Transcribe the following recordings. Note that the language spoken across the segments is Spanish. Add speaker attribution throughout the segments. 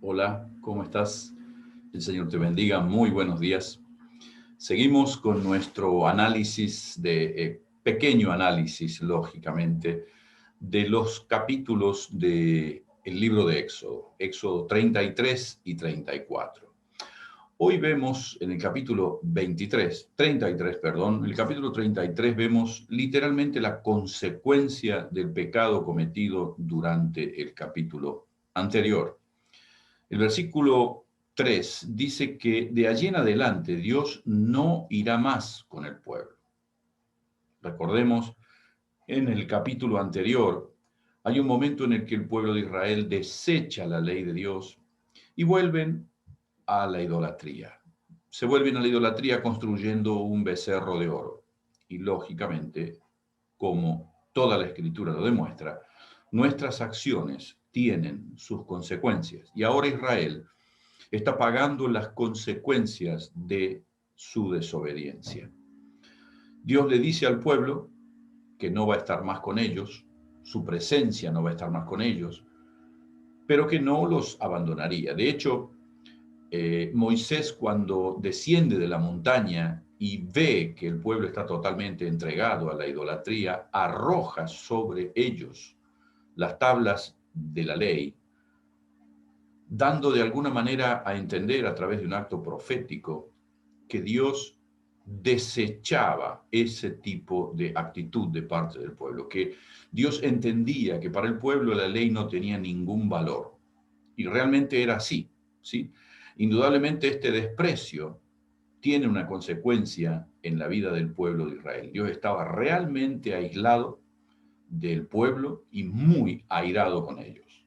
Speaker 1: Hola, ¿cómo estás? El Señor te bendiga. Muy buenos días. Seguimos con nuestro análisis pequeño análisis, lógicamente, de los capítulos del libro de Éxodo, Éxodo 33 y 34. Hoy vemos en el capítulo 33, perdón, en el capítulo 33 vemos literalmente la consecuencia del pecado cometido durante el capítulo anterior. El versículo 3 dice que de allí en adelante Dios no irá más con el pueblo. Recordemos, en el capítulo anterior hay un momento en el que el pueblo de Israel desecha la ley de Dios y vuelven a la idolatría. Se vuelven a la idolatría construyendo un becerro de oro. Y lógicamente, como toda la escritura lo demuestra, nuestras acciones tienen sus consecuencias. Y ahora Israel está pagando las consecuencias de su desobediencia. Dios le dice al pueblo que no va a estar más con ellos, su presencia no va a estar más con ellos, pero que no los abandonaría. De hecho, Moisés, cuando desciende de la montaña y ve que el pueblo está totalmente entregado a la idolatría, arroja sobre ellos las tablas de la ley, dando de alguna manera a entender a través de un acto profético que Dios desechaba ese tipo de actitud de parte del pueblo, que Dios entendía que para el pueblo la ley no tenía ningún valor. Y realmente era así, ¿sí? Indudablemente este desprecio tiene una consecuencia en la vida del pueblo de Israel. Dios estaba realmente aislado del pueblo y muy airado con ellos.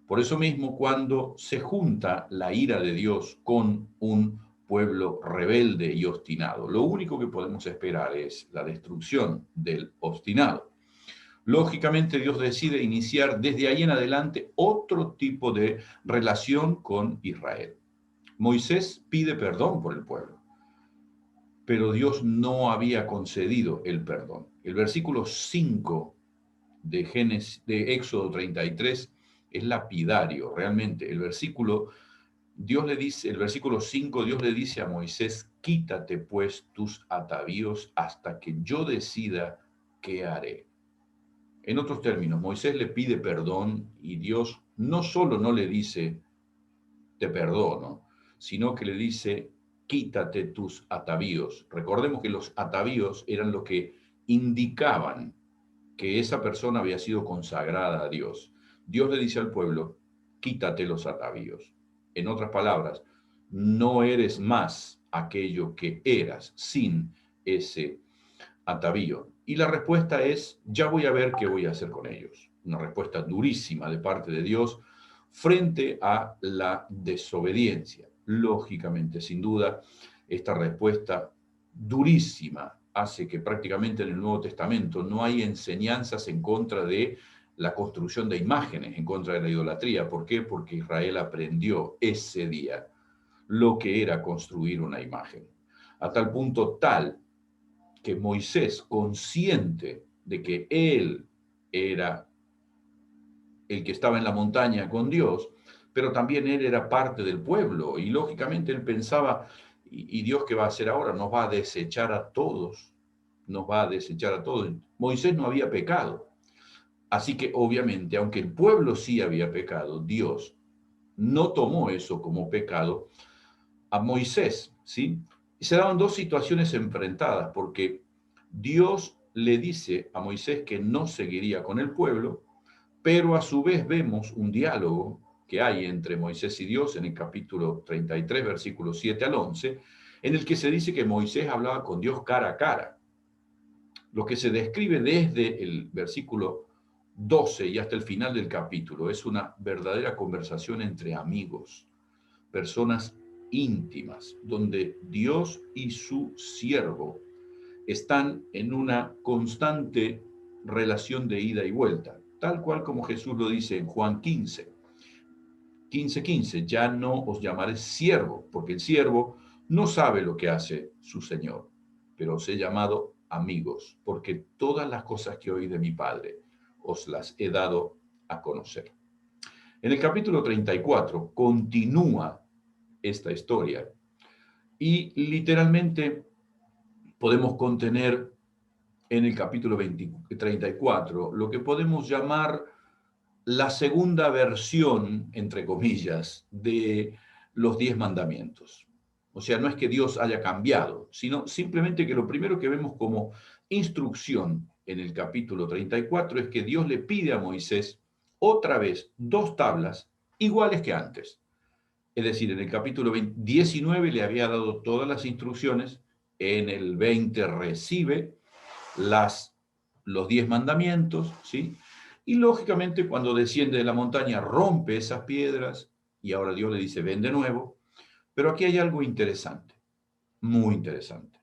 Speaker 1: Por eso mismo, cuando se junta la ira de Dios con un pueblo rebelde y obstinado, lo único que podemos esperar es la destrucción del obstinado. Lógicamente, Dios decide iniciar desde ahí en adelante otro tipo de relación con Israel. Moisés pide perdón por el pueblo, pero Dios no había concedido el perdón. El versículo 5 de Éxodo 33 es lapidario, realmente. El versículo 5, Dios le dice a Moisés: quítate pues tus atavíos hasta que yo decida qué haré. En otros términos, Moisés le pide perdón y Dios no solo no le dice te perdono, sino que le dice quítate tus atavíos. Recordemos que los atavíos eran lo que indicaban que esa persona había sido consagrada a Dios. Dios le dice al pueblo, quítate los atavíos. En otras palabras, no eres más aquello que eras sin ese atavío. Y la respuesta es, ya voy a ver qué voy a hacer con ellos. Una respuesta durísima de parte de Dios frente a la desobediencia. Lógicamente, sin duda, esta respuesta durísima hace que prácticamente en el Nuevo Testamento no hay enseñanzas en contra de la construcción de imágenes, en contra de la idolatría. ¿Por qué? Porque Israel aprendió ese día lo que era construir una imagen. A tal punto tal que Moisés, consciente de que él era el que estaba en la montaña con Dios, pero también él era parte del pueblo y lógicamente él pensaba, ¿y Dios qué va a hacer ahora? Nos va a desechar a todos, nos va a desechar a todos. Moisés no había pecado, así que obviamente, aunque el pueblo sí había pecado, Dios no tomó eso como pecado a Moisés, ¿sí? Y se daban dos situaciones enfrentadas, porque Dios le dice a Moisés que no seguiría con el pueblo, pero a su vez vemos un diálogo que hay entre Moisés y Dios en el capítulo 33, versículos 7 al 11, en el que se dice que Moisés hablaba con Dios cara a cara. Lo que se describe desde el versículo 12 y hasta el final del capítulo es una verdadera conversación entre amigos, personas íntimas, donde Dios y su siervo están en una constante relación de ida y vuelta, tal cual como Jesús lo dice en Juan 15, ya no os llamaré siervo, porque el siervo no sabe lo que hace su Señor, pero os he llamado amigos, porque todas las cosas que oí de mi Padre os las he dado a conocer. En el capítulo 34 continúa esta historia y literalmente podemos contener en el capítulo 34 lo que podemos llamar la segunda versión, entre comillas, de los 10 mandamientos. O sea, no es que Dios haya cambiado, sino simplemente que lo primero que vemos como instrucción en el capítulo 34 es que Dios le pide a Moisés otra vez 2 tablas iguales que antes. Es decir, en el capítulo 19 le había dado todas las instrucciones, en el 20 recibe los 10 mandamientos, ¿sí? Y lógicamente cuando desciende de la montaña rompe esas piedras y ahora Dios le dice, ven de nuevo. Pero aquí hay algo interesante, muy interesante.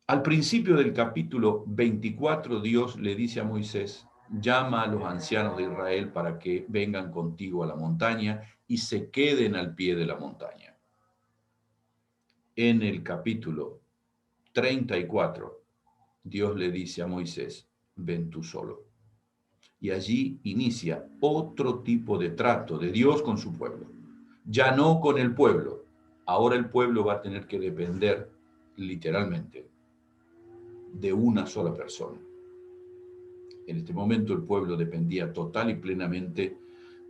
Speaker 1: Al principio del capítulo 24, Dios le dice a Moisés, llama a los ancianos de Israel para que vengan contigo a la montaña y se queden al pie de la montaña. En el capítulo 34, Dios le dice a Moisés, ven tú solo. Y allí inicia otro tipo de trato de Dios con su pueblo. Ya no con el pueblo. Ahora el pueblo va a tener que depender, literalmente, de una sola persona. En este momento el pueblo dependía total y plenamente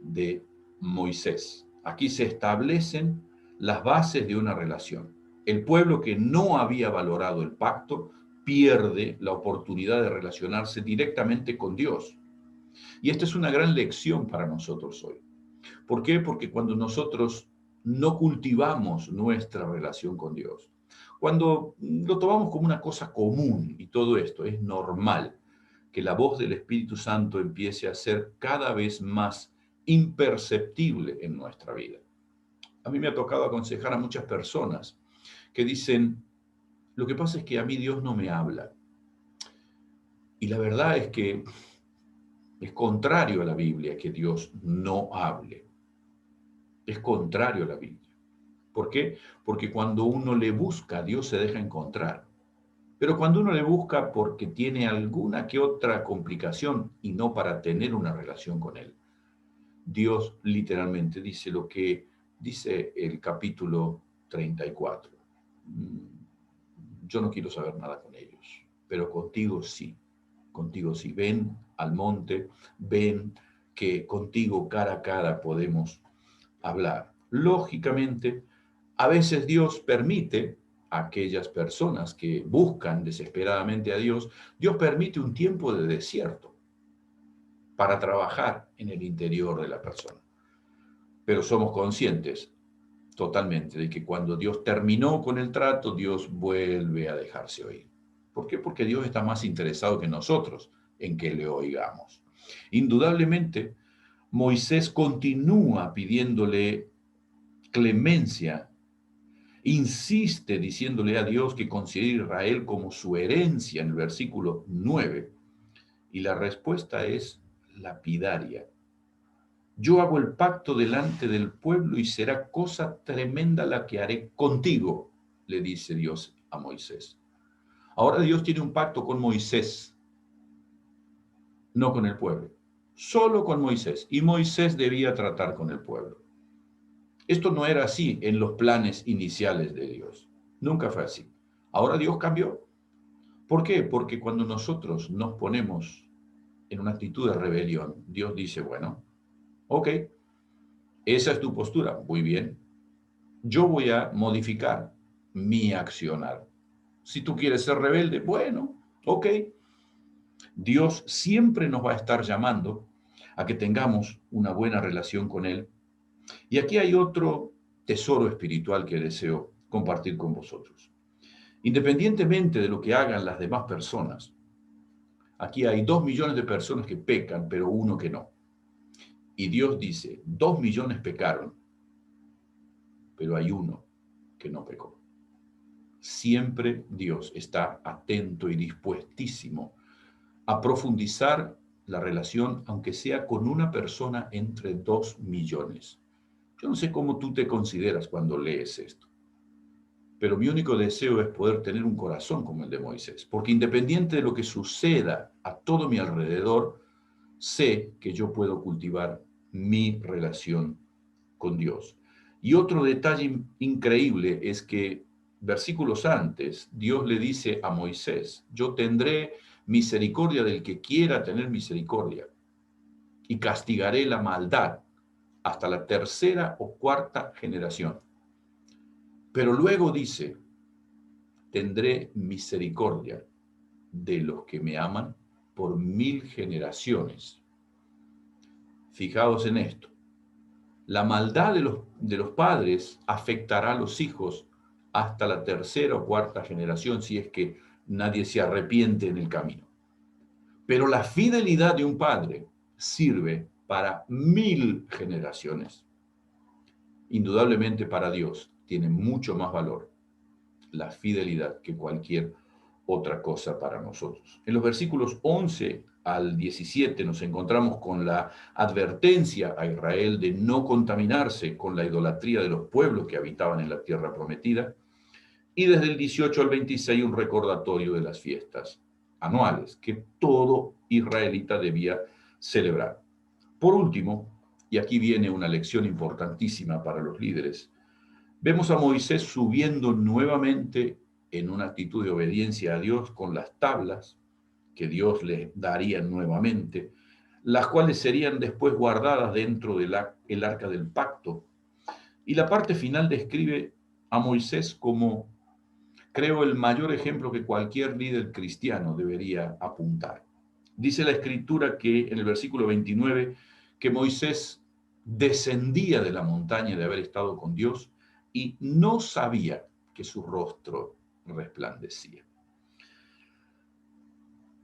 Speaker 1: de Moisés. Aquí se establecen las bases de una relación. El pueblo que no había valorado el pacto pierde la oportunidad de relacionarse directamente con Dios. Y esta es una gran lección para nosotros hoy. ¿Por qué? Porque cuando nosotros no cultivamos nuestra relación con Dios, cuando lo tomamos como una cosa común y todo esto es normal, que la voz del Espíritu Santo empiece a ser cada vez más imperceptible en nuestra vida. A mí me ha tocado aconsejar a muchas personas que dicen, lo que pasa es que a mí Dios no me habla. Y la verdad es que es contrario a la Biblia que Dios no hable. Es contrario a la Biblia. ¿Por qué? Porque cuando uno le busca, Dios se deja encontrar. Pero cuando uno le busca porque tiene alguna que otra complicación y no para tener una relación con Él, Dios literalmente dice lo que dice el capítulo 34. Yo no quiero saber nada con ellos, pero contigo sí. Contigo sí. Ven al monte, ven que contigo cara a cara podemos hablar. Lógicamente, a veces Dios permite a aquellas personas que buscan desesperadamente a Dios, Dios permite un tiempo de desierto para trabajar en el interior de la persona. Pero somos conscientes totalmente de que cuando Dios terminó con el trato, Dios vuelve a dejarse oír. ¿Por qué? Porque Dios está más interesado que nosotros en que le oigamos. Indudablemente, Moisés continúa pidiéndole clemencia, insiste diciéndole a Dios que considere a Israel como su herencia en el versículo 9. Y la respuesta es lapidaria. Yo hago el pacto delante del pueblo y será cosa tremenda la que haré contigo, le dice Dios a Moisés. Ahora Dios tiene un pacto con Moisés, no con el pueblo, solo con Moisés. Y Moisés debía tratar con el pueblo. Esto no era así en los planes iniciales de Dios. Nunca fue así. Ahora Dios cambió. ¿Por qué? Porque cuando nosotros nos ponemos en una actitud de rebelión, Dios dice, bueno, ok, esa es tu postura, muy bien. Yo voy a modificar mi accionar. Si tú quieres ser rebelde, bueno, ok. Dios siempre nos va a estar llamando a que tengamos una buena relación con Él. Y aquí hay otro tesoro espiritual que deseo compartir con vosotros. Independientemente de lo que hagan las demás personas, aquí hay 2 millones de personas que pecan, pero uno que no. Y Dios dice, 2 millones pecaron, pero hay uno que no pecó. Siempre Dios está atento y dispuestísimo a profundizar la relación, aunque sea con una persona entre 2 millones. Yo no sé cómo tú te consideras cuando lees esto, pero mi único deseo es poder tener un corazón como el de Moisés, porque independiente de lo que suceda a todo mi alrededor, sé que yo puedo cultivar mi relación con Dios. Y otro detalle increíble es que versículos antes, Dios le dice a Moisés, yo tendré misericordia del que quiera tener misericordia y castigaré la maldad hasta la tercera o cuarta generación. Pero luego dice, tendré misericordia de los que me aman por 1000 generaciones. Fijaos en esto. La maldad de los padres afectará a los hijos hasta la tercera o cuarta generación si es que nadie se arrepiente en el camino. Pero la fidelidad de un padre sirve para 1000 generaciones. Indudablemente para Dios tiene mucho más valor la fidelidad que cualquier otra cosa para nosotros. En los versículos 11 al 17 nos encontramos con la advertencia a Israel de no contaminarse con la idolatría de los pueblos que habitaban en la tierra prometida, y desde el 18 al 26 un recordatorio de las fiestas anuales que todo israelita debía celebrar. Por último, y aquí viene una lección importantísima para los líderes, vemos a Moisés subiendo nuevamente en una actitud de obediencia a Dios con las tablas que Dios les daría nuevamente, las cuales serían después guardadas dentro del arca del pacto. Y la parte final describe a Moisés como, creo, el mayor ejemplo que cualquier líder cristiano debería apuntar. Dice la escritura que en el versículo 29 que Moisés descendía de la montaña de haber estado con Dios y no sabía que su rostro resplandecía.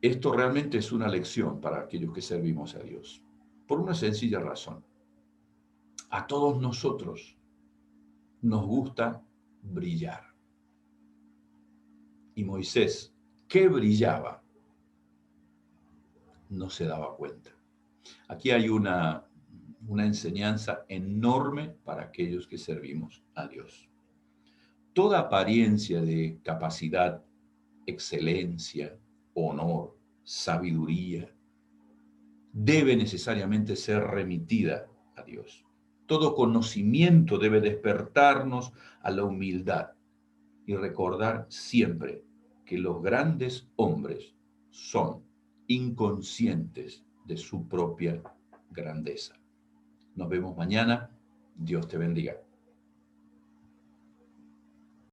Speaker 1: Esto realmente es una lección para aquellos que servimos a Dios, por una sencilla razón. A todos nosotros nos gusta brillar. Y Moisés, que brillaba, no se daba cuenta. Aquí hay una enseñanza enorme para aquellos que servimos a Dios. Toda apariencia de capacidad, excelencia, honor, sabiduría, debe necesariamente ser remitida a Dios. Todo conocimiento debe despertarnos a la humildad y recordar siempre que los grandes hombres son inconscientes de su propia grandeza. Nos vemos mañana. Dios te bendiga.